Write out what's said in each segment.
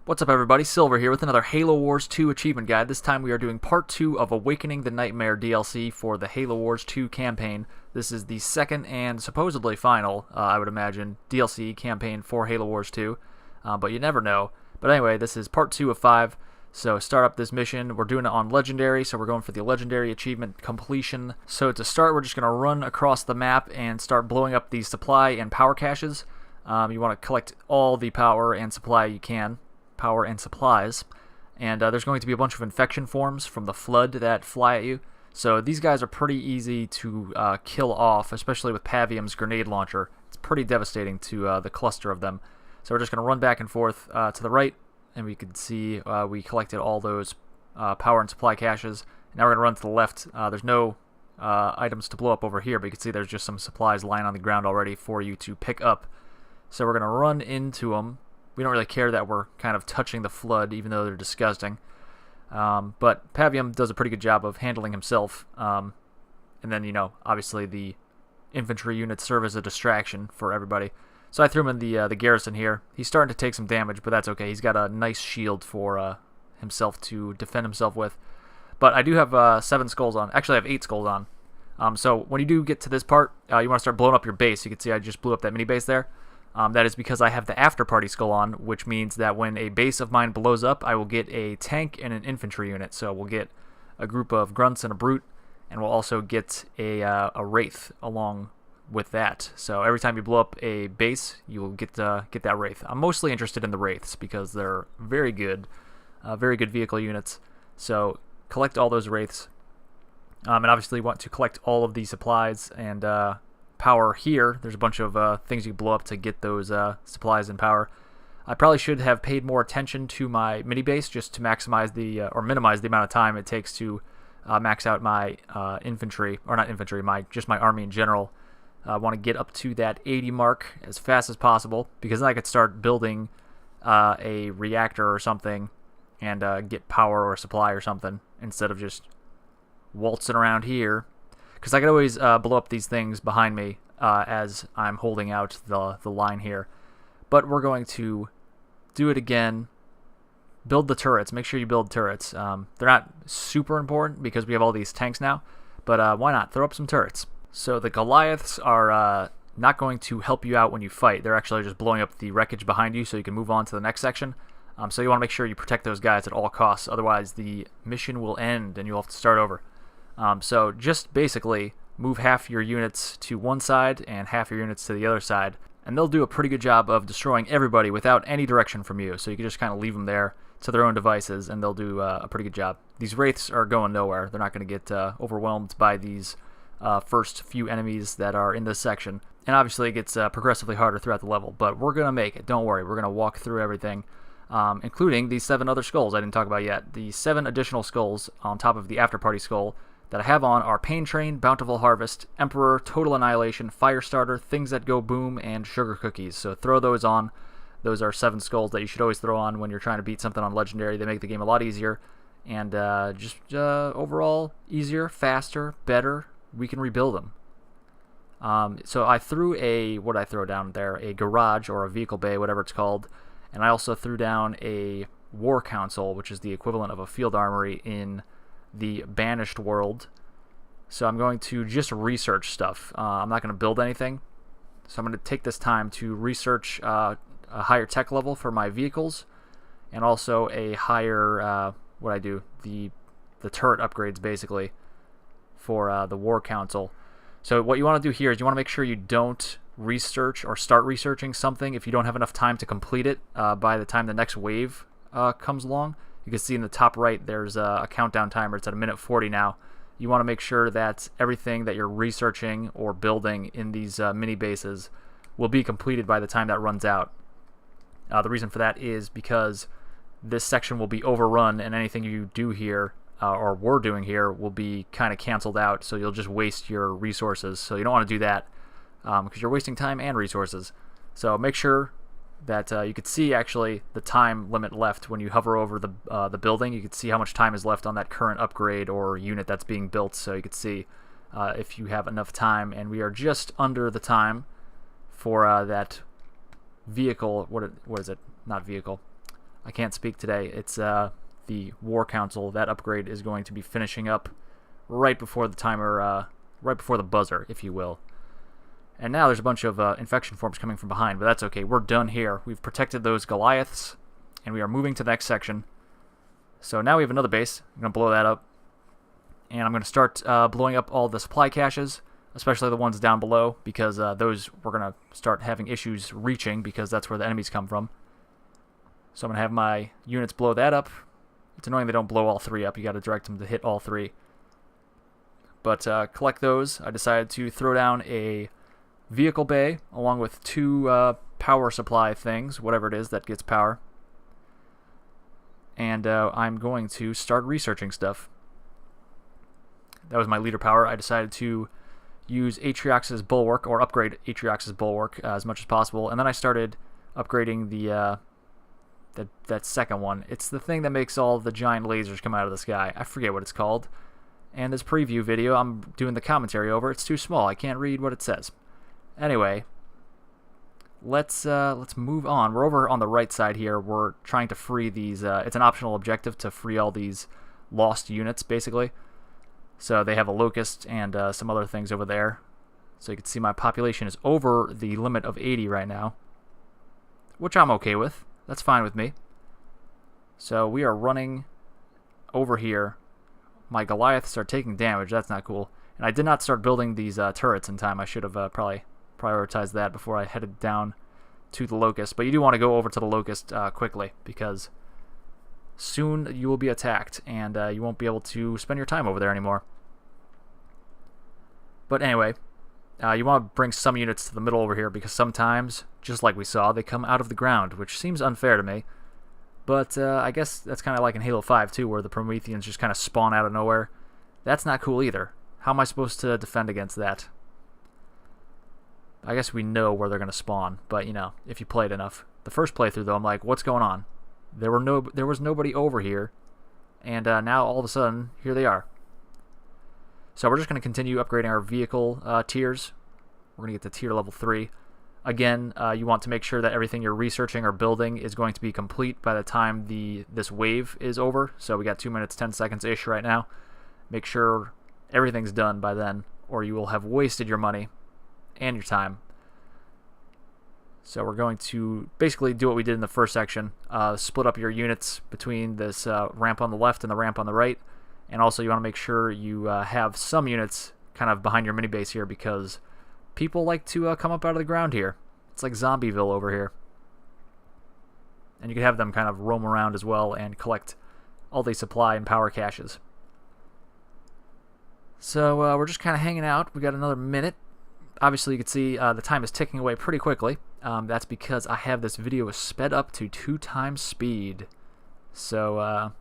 What's up everybody, Silver here with another Halo Wars 2 achievement guide. This time we are doing part 2 of Awakening the Nightmare DLC for the Halo Wars 2 campaign. This is the second and supposedly final, I would imagine, DLC campaign for Halo Wars 2, but you never know. But anyway, this is part 2 of 5, so start up this mission. We're doing it on Legendary, so we're going for the Legendary achievement completion. So to start, we're just going to run across the map and start blowing up the supply and power caches. You want to collect all the power and supply you can. Power and supplies, and there's going to be a bunch of infection forms from the flood that fly at you, so these guys are pretty easy to kill off, especially with Pavium's grenade launcher. It's pretty devastating to the cluster of them. So we're just going to run back and forth to the right, and we can see we collected all those power and supply caches. Now we're going to run to the left. There's no items to blow up over here, but you can see there's just some supplies lying on the ground already for you to pick up. So we're going to run into them. We don't really care that we're kind of touching the flood, even though they're disgusting. But Pavium does a pretty good job of handling himself. And then, you know, obviously the infantry units serve as a distraction for everybody. So I threw him in the garrison here. He's starting to take some damage, but that's okay. He's got a nice shield for himself to defend himself with. But I do have 7 skulls on. Actually, I have 8 skulls on. So when you do get to this part, you want to start blowing up your base. You can see I just blew up that mini base there. That is because I have the after-party skull on, which means that when a base of mine blows up, I will get a tank and an infantry unit. So we'll get a group of grunts and a brute, and we'll also get a wraith along with that. So every time you blow up a base, you will get that wraith. I'm mostly interested in the wraiths because they're very good vehicle units. So collect all those wraiths, and obviously you want to collect all of the supplies and power here. There's a bunch of things you blow up to get those supplies and power. I probably should have paid more attention to my mini base just to maximize the or minimize the amount of time it takes to max out my infantry, or not infantry, just my army in general. I want to get up to that 80 mark as fast as possible, because then I could start building a reactor or something and get power or supply or something instead of just waltzing around here. Because I could always blow up these things behind me as I'm holding out the line here. But we're going to do it again. Build the turrets. Make sure you build turrets. They're not super important because we have all these tanks now. But why not? Throw up some turrets. So the Goliaths are not going to help you out when you fight. They're actually just blowing up the wreckage behind you so you can move on to the next section. So you want to make sure you protect those guys at all costs. Otherwise the mission will end and you'll have to start over. So just basically move half your units to one side and half your units to the other side, and they'll do a pretty good job of destroying everybody without any direction from you. So you can just kind of leave them there to their own devices, and they'll do a pretty good job. These wraiths are going nowhere. They're not going to get overwhelmed by these first few enemies that are in this section. And obviously it gets progressively harder throughout the level, but we're going to make it. Don't worry. We're going to walk through everything, including these 7 other skulls I didn't talk about yet. The 7 additional skulls on top of the after-party skull that I have on are Pain Train, Bountiful Harvest, Emperor, Total Annihilation, Firestarter, Things That Go Boom, and Sugar Cookies. So throw those on. Those are 7 skulls that you should always throw on when you're trying to beat something on Legendary. They make the game a lot easier, and just overall easier, faster, better. We can rebuild them. So I threw what did I throw down there? A garage or a vehicle bay, whatever it's called. And I also threw down a war council, which is the equivalent of a field armory in the Banished world. So I'm going to just research stuff. I'm not going to build anything. So I'm going to take this time to research a higher tech level for my vehicles, and also a higher, the turret upgrades basically for the War Council. So what you want to do here is you want to make sure you don't research or start researching something if you don't have enough time to complete it by the time the next wave comes along. You can see in the top right there's a countdown timer. It's at 1:40 now. You want to make sure that everything that you're researching or building in these mini bases will be completed by the time that runs out. The reason for that is because this section will be overrun, and anything you do here or we're doing here will be kind of canceled out, so you'll just waste your resources. So you don't want to do that because you're wasting time and resources. So make sure that you could see actually the time limit left when you hover over the building. You could see how much time is left on that current upgrade or unit that's being built, so you could see if you have enough time. And we are just under the time for that vehicle. What is it? Not vehicle. I can't speak today. It's the War Council. That upgrade is going to be finishing up right before the timer, right before the buzzer, if you will. And now there's a bunch of infection forms coming from behind, but that's okay. We're done here. We've protected those Goliaths, and we are moving to the next section. So now we have another base. I'm going to blow that up. And I'm going to start blowing up all the supply caches, especially the ones down below, because those we're going to start having issues reaching, because that's where the enemies come from. So I'm going to have my units blow that up. It's annoying they don't blow all three up. You got to direct them to hit all three. But collect those. I decided to throw down a vehicle bay along with two power supply things, whatever it is that gets power. And I'm going to start researching stuff. That was my leader power. I decided to use Atriox's Bulwark, or upgrade Atriox's Bulwark as much as possible. And then I started upgrading the that second one. It's the thing that makes all the giant lasers come out of the sky. I forget what it's called. And this preview video, I'm doing the commentary over. It's too small. I can't read what it says. Anyway, let's move on. We're over on the right side here. We're trying to free these. It's an optional objective to free all these lost units, basically. So they have a locust and some other things over there. So you can see my population is over the limit of 80 right now, which I'm okay with. That's fine with me. So we are running over here. My Goliaths are taking damage. That's not cool. And I did not start building these turrets in time. I should have probably prioritized that before I headed down to the locust. But you do want to go over to the locust quickly, because soon you will be attacked, and you won't be able to spend your time over there anymore. But anyway, you want to bring some units to the middle over here, because sometimes, just like we saw, they come out of the ground, which seems unfair to me. But I guess that's kind of like in Halo 5 too, where the Prometheans just kind of spawn out of nowhere. That's not cool either. How am I supposed to defend against that? I guess we know where they're going to spawn, but you know, if you played enough. The first playthrough though, I'm like, what's going on? There was nobody over here, and now all of a sudden, here they are. So we're just going to continue upgrading our vehicle tiers. We're going to get to tier level 3. Again, you want to make sure that everything you're researching or building is going to be complete by the time this wave is over. So we got 2 minutes, 10 seconds-ish right now. Make sure everything's done by then, or you will have wasted your money and your time. So we're going to basically do what we did in the first section. Split up your units between this ramp on the left and the ramp on the right. And also you want to make sure you have some units kind of behind your mini base here, because people like to come up out of the ground here. It's like Zombieville over here. And you can have them kind of roam around as well and collect all the supply and power caches. So we're just kind of hanging out. We got another minute. Obviously you can see the time is ticking away pretty quickly. That's because I have this video sped up to 2 times speed. So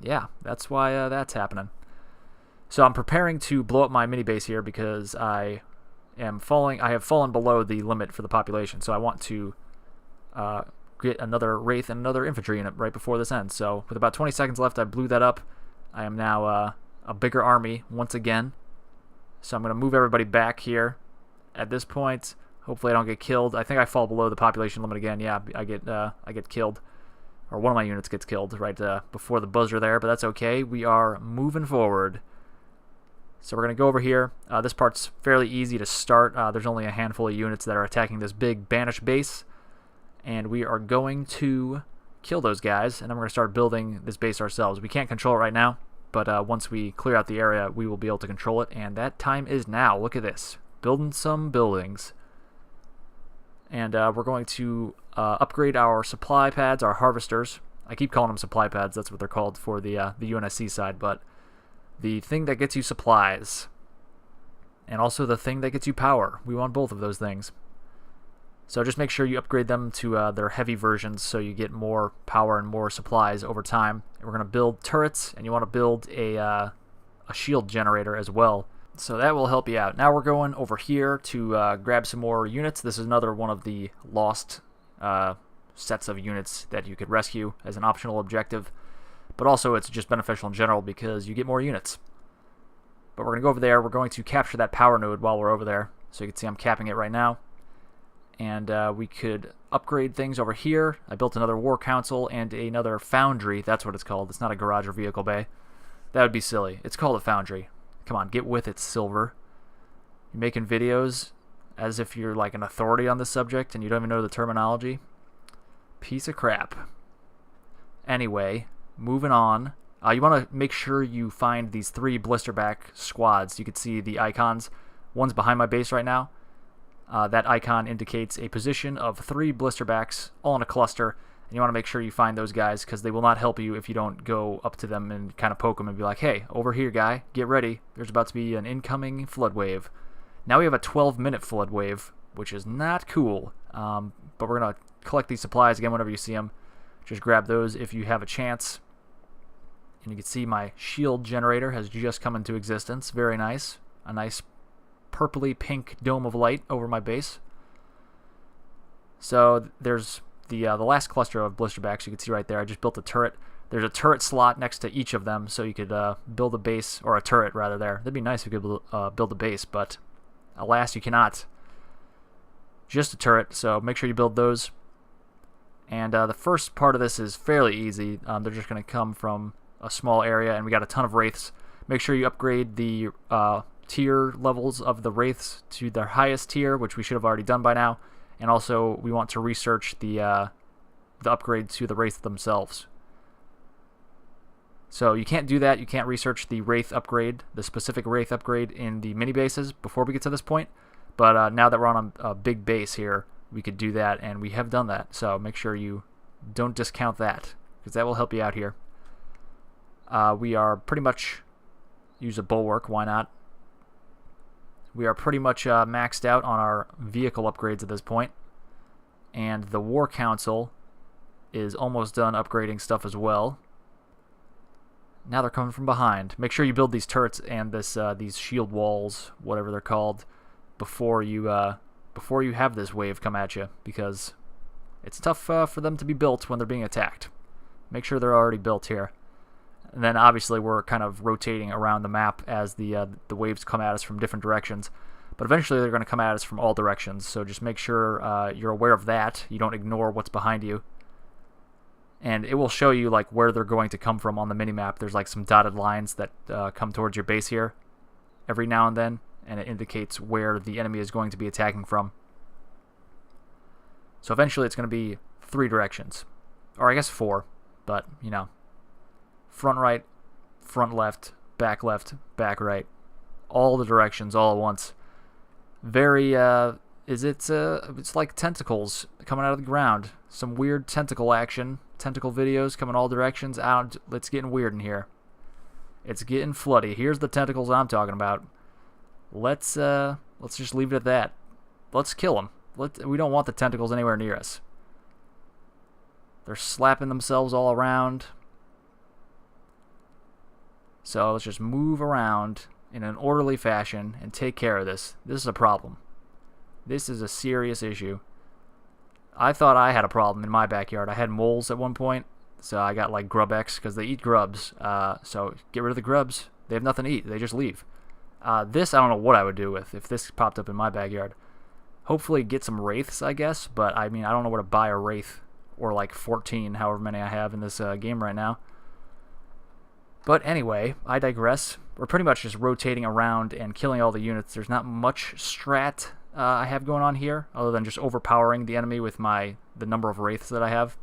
yeah, that's why that's happening. So I'm preparing to blow up my mini base here, because I have fallen below the limit for the population. So I want to get another Wraith and another infantry in it right before this ends. So with about 20 seconds left, I blew that up. I am now a bigger army once again. So I'm going to move everybody back here. At this point, hopefully I don't get killed. I think I fall below the population limit again. Yeah, I get killed. Or one of my units gets killed right before the buzzer there, but that's okay. We are moving forward. So we're going to go over here. This part's fairly easy to start. There's only a handful of units that are attacking this big banished base. And we are going to kill those guys, and then we're going to start building this base ourselves. We can't control it right now, but once we clear out the area, we will be able to control it. And that time is now. Look at this. Building some buildings. And we're going to upgrade our supply pads, our harvesters. I keep calling them supply pads. That's what they're called for the UNSC side, but the thing that gets you supplies, and also the thing that gets you power. We want both of those things. So just make sure you upgrade them to their heavy versions, so you get more power and more supplies over time. And we're going to build turrets, and you want to build a shield generator as well. So that will help you out. Now we're going over here to grab some more units. This is another one of the lost sets of units that you could rescue as an optional objective. But also it's just beneficial in general because you get more units. But we're going to go over there. We're going to capture that power node while we're over there. So you can see I'm capping it right now. And we could upgrade things over here. I built another war council and another foundry. That's what it's called. It's not a garage or vehicle bay. That would be silly. It's called a foundry. Come on, get with it, Silver. You're making videos as if you're like an authority on this subject and you don't even know the terminology. Piece of crap. Anyway, moving on. You want to make sure you find these 3 blisterback squads. You can see the icons. One's behind my base right now. That icon indicates a position of 3 blisterbacks all in a cluster. And you want to make sure you find those guys because they will not help you if you don't go up to them and kind of poke them and be like, hey, over here, guy, get ready. There's about to be an incoming flood wave. Now we have a 12-minute flood wave, which is not cool. But we're going to collect these supplies again whenever you see them. Just grab those if you have a chance. And you can see my shield generator has just come into existence. Very nice. A nice purpley pink dome of light over my base. So there's the last cluster of blisterbacks you can see right there. I just built a turret. There's a turret slot next to each of them, so you could build a base, or a turret rather there. That'd be nice if you could build a base, but alas, you cannot. Just a turret, so make sure you build those. And the first part of this is fairly easy. They're just going to come from a small area, and we got a ton of wraiths. Make sure you upgrade the tier levels of the wraiths to their highest tier, which we should have already done by now. And also, we want to research the upgrade to the wraiths themselves. So you can't do that. You can't research the wraith upgrade, the specific wraith upgrade in the mini bases before we get to this point. But now that we're on a big base here, we could do that, and we have done that. So make sure you don't discount that, because that will help you out here. We are pretty much use a bulwark. Why not? We are pretty much maxed out on our vehicle upgrades at this point. And the War Council is almost done upgrading stuff as well. Now they're coming from behind. Make sure you build these turrets and these shield walls, whatever they're called, before you have this wave come at you, because it's tough for them to be built when they're being attacked. Make sure they're already built here. And then obviously we're kind of rotating around the map as the waves come at us from different directions. But eventually they're going to come at us from all directions, so just make sure you're aware of that. You don't ignore what's behind you. And it will show you like where they're going to come from on the minimap. There's like some dotted lines that come towards your base here every now and then, and it indicates where the enemy is going to be attacking from. So eventually it's going to be 3 directions. Or I guess 4, but you know. Front right, front left, back right. All the directions all at once. Very, it's like tentacles coming out of the ground. Some weird tentacle action. Tentacle videos coming all directions. It's getting weird in here. It's getting floody. Here's the tentacles I'm talking about. Let's just leave it at that. Let's kill them. We don't want the tentacles anywhere near us. They're slapping themselves all around. So let's just move around in an orderly fashion and take care of this. This is a problem. This is a serious issue. I thought I had a problem in my backyard. I had moles at one point, so I got like Grub-X because they eat grubs. So get rid of the grubs. They have nothing to eat. They just leave. This I don't know what I would do with if this popped up in my backyard. Hopefully get some wraiths, I guess, but I mean I don't know where to buy a wraith, or like 14, however many I have in this game right now. But anyway, I digress. We're pretty much just rotating around and killing all the units. There's not much strat I have going on here, other than just overpowering the enemy with the number of wraiths that I have.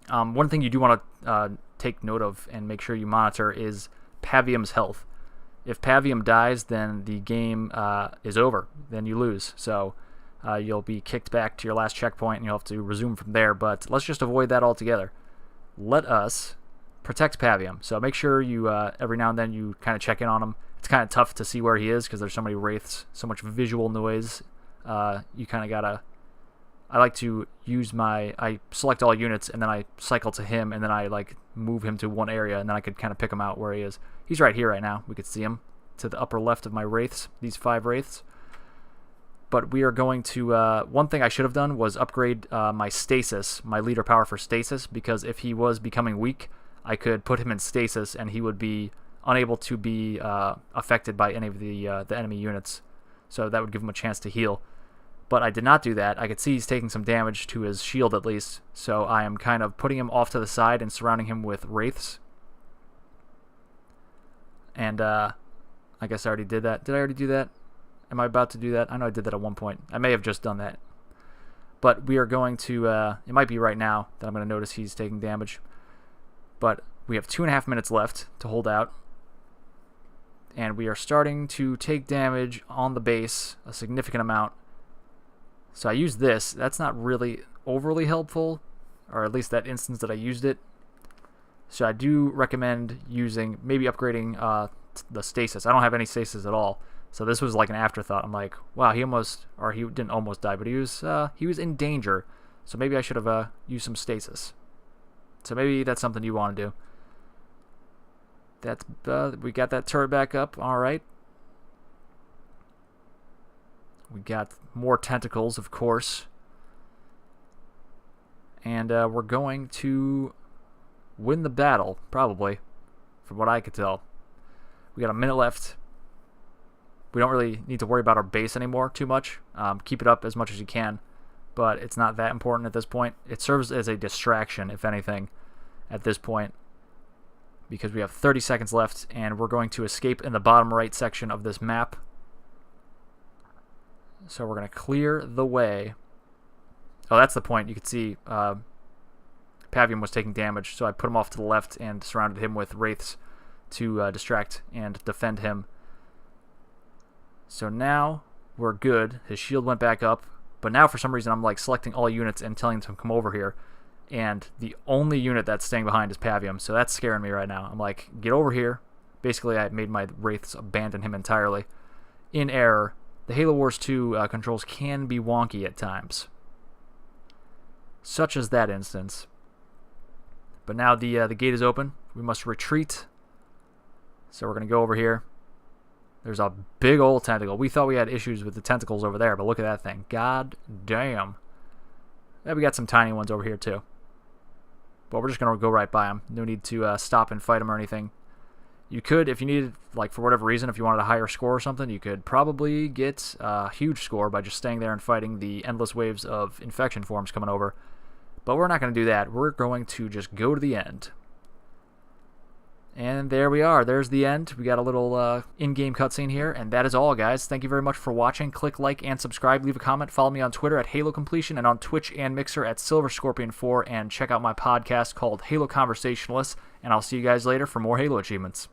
One thing you do want to take note of and make sure you monitor is Pavium's health. If Pavium dies, then the game is over. Then you lose. So you'll be kicked back to your last checkpoint and you'll have to resume from there. But let's just avoid that altogether. Let us protect Pavium. So make sure you every now and then you kind of check in on him. It's kind of tough to see where he is because there's so many wraiths, so much visual noise. You kind of gotta. I like to use I select all units and then I cycle to him and then I like move him to one area and then I could kind of pick him out where he is. He's right here right now. We could see him to the upper left of my wraiths. These 5 wraiths. But we are going to, one thing I should have done was upgrade my stasis, my leader power for stasis, because if he was becoming weak, I could put him in stasis and he would be unable to be affected by any of the enemy units. So that would give him a chance to heal. But I did not do that. I could see he's taking some damage to his shield at least, so I am kind of putting him off to the side and surrounding him with wraiths. And I guess I already did that. Did I already do that? Am I about to do that? I know I did that at one point. I may have just done that. But we are going to, it might be right now that I'm going to notice he's taking damage. But we have 2.5 minutes left to hold out. And we are starting to take damage on the base, a significant amount. So I used this. That's not really overly helpful, or at least that instance that I used it. So I do recommend using, maybe upgrading the stasis. I don't have any stasis at all. So this was like an afterthought. I'm like, wow, he didn't almost die, but he was in danger. So maybe I should have used some stasis. So maybe that's something you want to do. That's we got that turret back up. All right. We got more tentacles, of course. And we're going to win the battle, probably, from what I could tell. We got a minute left. We don't really need to worry about our base anymore too much. Keep it up as much as you can, but it's not that important at this point. It serves as a distraction, if anything, at this point, because we have 30 seconds left, and we're going to escape in the bottom right section of this map. So we're going to clear the way. Oh, that's the point. You can see Pavium was taking damage, so I put him off to the left and surrounded him with wraiths to distract and defend him. So now we're good. His shield went back up, but now for some reason I'm like selecting all units and telling them to come over here, and the only unit that's staying behind is Pavium, so that's scaring me right now. I'm like, get over here. Basically, I made my wraiths abandon him entirely. In error. The Halo Wars 2 controls can be wonky at times, such as that instance. But now the gate is open. We must retreat. So we're going to go over here. There's a big old tentacle. We thought we had issues with the tentacles over there, but look at that thing. God damn. Yeah, we got some tiny ones over here too. But we're just going to go right by them. No need to stop and fight them or anything. You could, if you needed, like for whatever reason, if you wanted a higher score or something, you could probably get a huge score by just staying there and fighting the endless waves of infection forms coming over. But we're not going to do that. We're going to just go to the end. And there we are. There's the end. We got a little in-game cutscene here, and that is all, guys. Thank you very much for watching. Click like and subscribe. Leave a comment. Follow me on Twitter at HaloCompletion and on Twitch and Mixer at SilverScorpion4, and check out my podcast called HaloConversationalist, and I'll see you guys later for more Halo achievements.